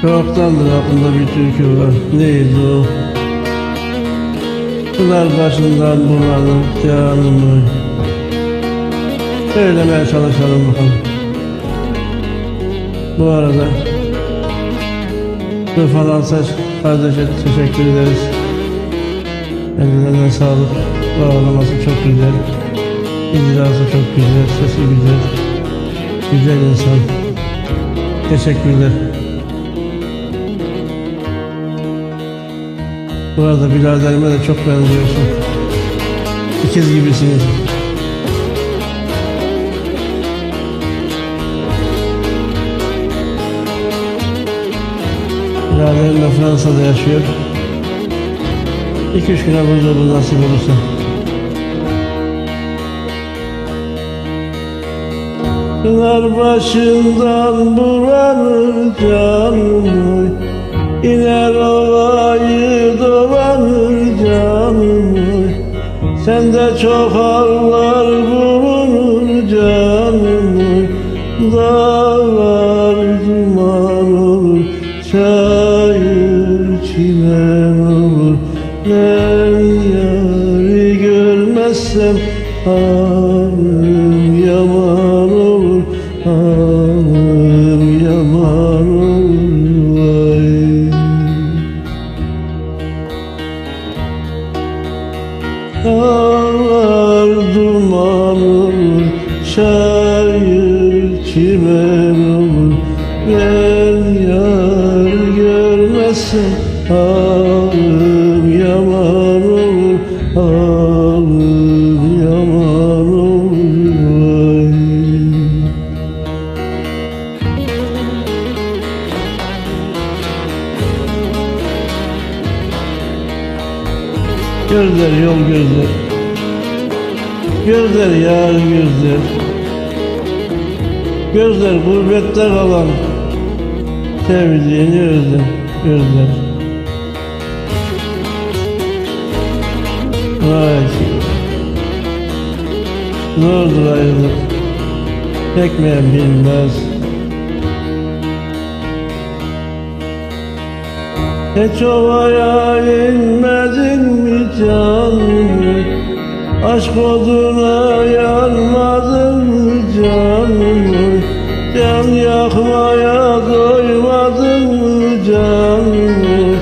Çoktandır aklımda bir türkü var. Neydi o? Pınar başından bulanır canımı. Söylemeye çalışalım bakalım. Bu arada Tufan Alsaç kardeşe teşekkür ederiz. Ellerine sağlık. Bağlaması çok güzel. İcrası çok güzel. Sesi güzel. Güzel insan. Teşekkürler. Bu arada biraderime de çok benziyorsun. İkiz gibisiniz. Biraderim de Fransa'da yaşıyor. 2-3 güne burada nasip olursa. Pınar başından bulanır canım, iner ovayı dolanır canım. Sende çok ağlar bulunur canım. Dağlar duman olur, çayır çimen olur. Ben yarı görmezsem ağrım yaman olur, ağrım yaman olur. Vay. Dağlar duman olur, çayır çimen olur. Ben yar görmezsem ağrım yaman olur, ağrım yaman olur. Vay. Gözler yol gözler, gözler yar gözler, gözler gurbette kalan sevdiğini özler, gözler. Vay, zordur ayrılık, çekmeyen bilmez. Hiç ovaya inmedin mi canım? Aşk oduna yanmadın mı canım? Can yakmaya doymadın mı canım?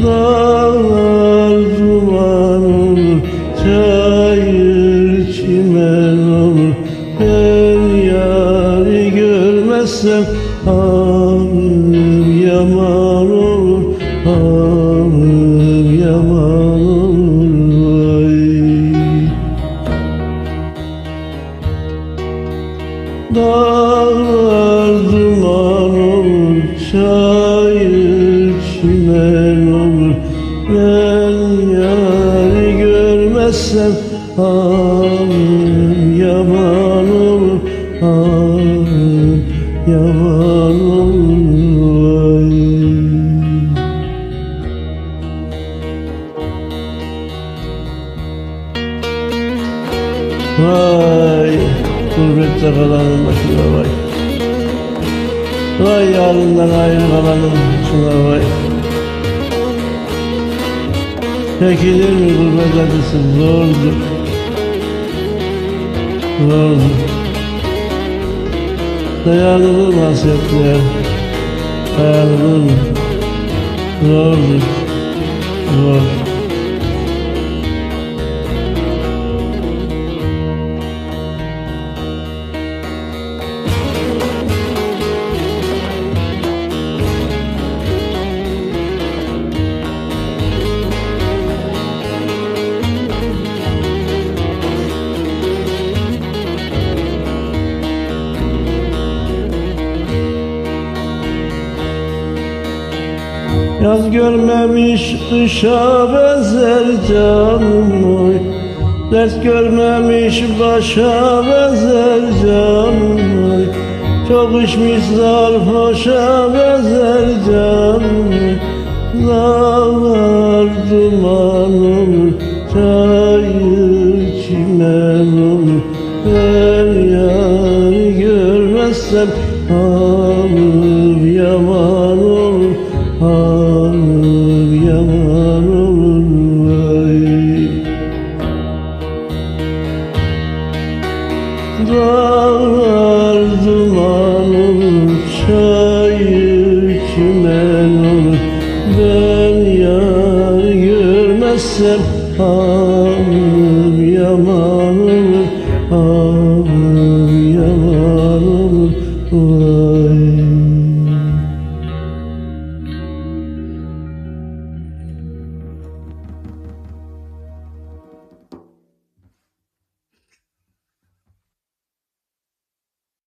Dağlar duman olur, çayır çimen olur. Ben yarı görmezsem ağrım yaman olur, ağrım yaman olur. Vay. Dağlar duman olur, çayır çimen olur. Ben yarı görmezsem ağrım yaman olur, ağrım yaman olur. Vay, gurbette kalanın başına vay. Vay yarından ayrı kalanın başına vay. Çekilir mi gurbet acısı? Zordur. Zordur. Dayanılır mı hasretler? Dayanılır mı? Zordur. Zor. Yaz görmemiş kışa benzer canım oy. Dert görmemiş başa benzer canım oy. Çok içmiş sarhoşa benzer canım oy. Dağlar duman olur, çayır çimen olur. Ben yarı görmezsem ağrım yaman olur. Dağlar duman olur, çayır çimen olur. Ben yar görmezsem halim yaman